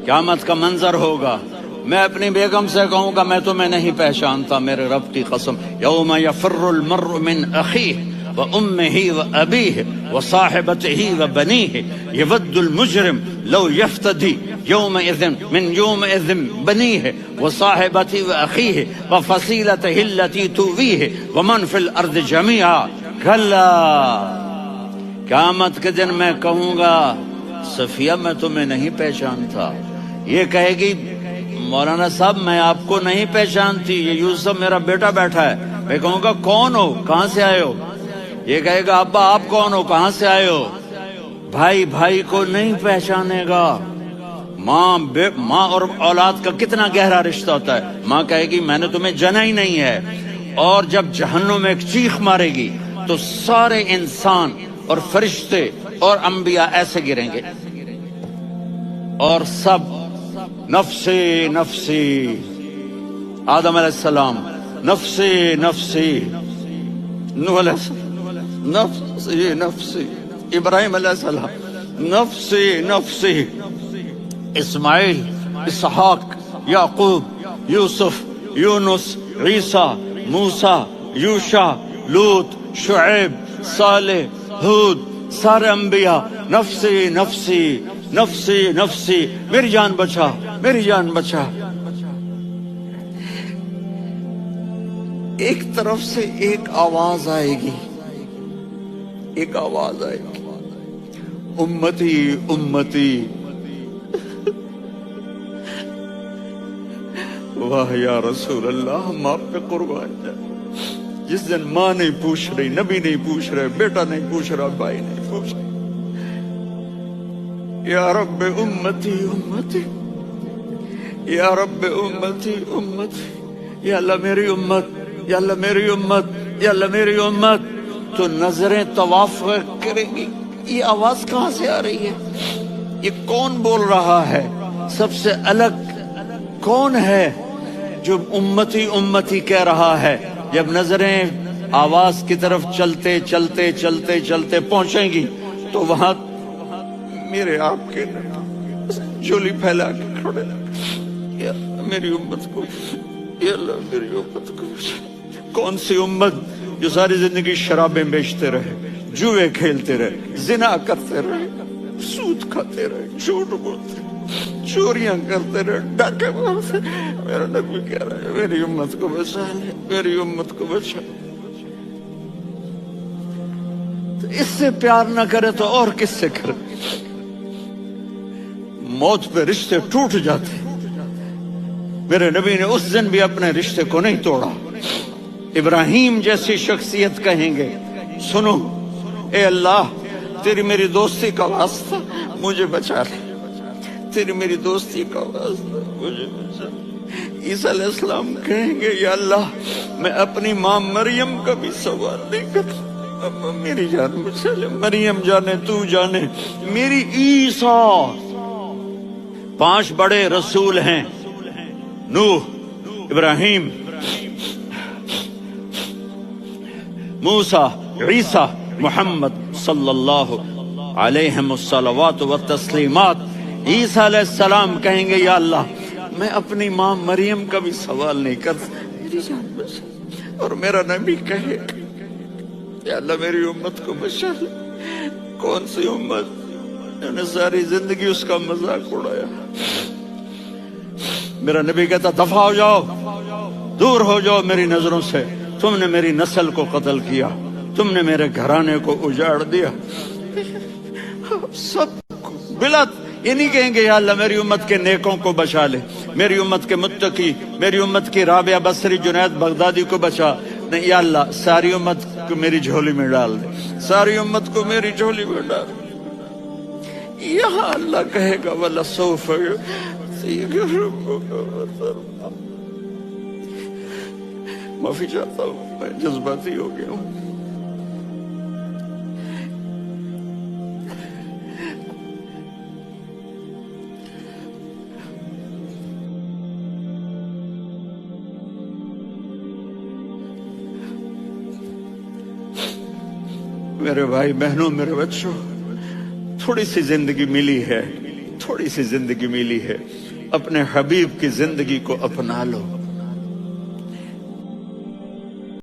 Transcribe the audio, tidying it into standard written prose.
क़यामत का मंजर होगा, मैं अपनी बेगम से कहूँगा मैं तुम्हें नहीं पहचानता, मेरे रब की कसम। यौम यफ़िर्रुल मर्उ मिन अख़ीह व उम्मिही व अबीह व साहिबतिही व बनीह यवद्दुल मुजरिम लौ यफ्तदी यौमइज़िन मिन यौमइज़िन बनीह व साहिबतिही व अख़ीह व फ़सीलतिही अल्लती तुवीह व मन फ़िल अर्ज़ जमीआ कल्ला। क़यामत के दिन मैं कहूँगा सफिया मैं तुम्हें नहीं पहचानता। ये कहेगी मौलाना साहब मैं आपको नहीं पहचानती, ये यूसुफ मेरा बेटा बैठा है। मैं कहूँगा कौन हो, कहाँ से आए हो? ये कहेगा अब्बा आप कौन हो, कहाँ से आए हो? भाई भाई को नहीं पहचानेगा। माँ और औलाद का कितना गहरा रिश्ता होता है। माँ कहेगी मैंने तुम्हें जना ही नहीं है। और जब जहन्नुम में एक चीख मारेगी तो सारे इंसान और फरिश्ते और अंबिया ऐसे गिरेंगे और सब नफ्सी नफ्सी, आदम अलैहिस्सलाम नफ्सी नफ्सी, नूह अलैहिस्सलाम नफ्सी नफ्सी, इब्राहिम अलैहिस्सलाम नफ्सी नफ्सी, इस्माइल, इसहाक, याकूब, यूसुफ, यूनुस, ईसा, मूसा, यूशा, लूत, शुएब, सालेह, हूद, सारे अंबिया नफ्सी नफ्सी नफ्सी नफ्सी, मेरी जान बचा, मेरी जान बचा। एक तरफ से एक आवाज आएगी, एक आवाज आएगी, उम्मती उम्मती। वाह या रसूल अल्लाह, हम आप पे कुर्बान जाए। जिस दिन माँ नहीं पूछ रही, नबी नहीं पूछ रहे, बेटा नहीं पूछ रहा, भाई नहीं पूछ रहा, या रब्बे उम्मती उम्मती, या रब्बे उम्मती उम्मती, या अल्लाह मेरी उम्मत, या अल्लाह मेरी उम्मत, या अल्लाह मेरी उम्मत। तो नजरें तवाफ करेंगी, ये आवाज कहाँ से आ रही है, ये कौन बोल रहा है, सबसे अलग कौन है जो उम्मती उम्मती कह रहा है। जब नजरें आवाज की तरफ चलते चलते चलते चलते पहुंचेंगी तो वहां मेरे आपके झोली फैला के खड़े, या मेरी उम्मत को, या अल्लाह मेरी उम्मत को। कौन सी उम्मत जो सारी जिंदगी शराबें बेचते रहे, जुए खेलते रहे, जिना करते रहे, सूद खाते रहे, झूठ बोलते, चोरियां करते रहे, डाके मारते। मेरा नबी कह रहा है मेरी उम्मत को बचा ले, मेरी उम्मत को बचा। तो इससे प्यार न करे तो और किससे करे। मौत पे रिश्ते टूट जाते, मेरे नबी ने उस दिन भी अपने रिश्ते को नहीं तोड़ा। इब्राहिम जैसी शख्सियत कहेंगे सुनो ए अल्लाह तेरी मेरी दोस्ती का वास्ता मुझे बचा ले, तेरी मेरी दोस्ती का वास्ता मुझे बचा। ईसा अलैहिस्सलाम कहेंगे या अल्लाह मैं अपनी माँ मरियम का भी सवाल नहीं करता, मेरी जान बचा ले। मरियम जाने तू जाने, मेरी ईसा। 5 बड़े रसूल हैं, नूह, इब्राहिम, मूसा, ईसा, मोहम्मद सल्लल्लाहु अलैहि वसल्लम व तस्लीमात। ईसा अलैहिस्सलाम कहेंगे या अल्लाह मैं अपनी माँ मरियम का भी सवाल नहीं करता, मेरी जान बचा। और मेरा नबी कहे या अल्लाह मेरी उम्मत को बचा ले। कौन सी उम्मत ने सारी जिंदगी उसका मजाक उड़ाया। मेरा नबी कहता दफा हो जाओ, दूर हो जाओ मेरी नजरों से, तुमने मेरी नस्ल को कत्ल किया, तुमने मेरे घराने को उजाड़ दिया। सब बिलत ये नहीं कहेंगे या अल्लाह मेरी उम्मत के नेकों को बचा ले, मेरी उम्मत के मुत्तकी, मेरी उम्मत की राबिया बसरी जुनैद बगदादी को बचा। नहीं या अल्लाह सारी उम्मत को मेरी झोली में डाल दे, सारी उम्मत को मेरी झोली में डाल। यहाँ अल्लाह कहेगा वला सौफ। माफी चाहता हूँ, मैं जज्बाती हो गया हूँ। मेरे भाई बहनों, मेरे बच्चों, थोड़ी सी जिंदगी मिली है, تھوڑی سی زندگی ملی ہے، اپنے حبیب کی زندگی کو اپنا لو۔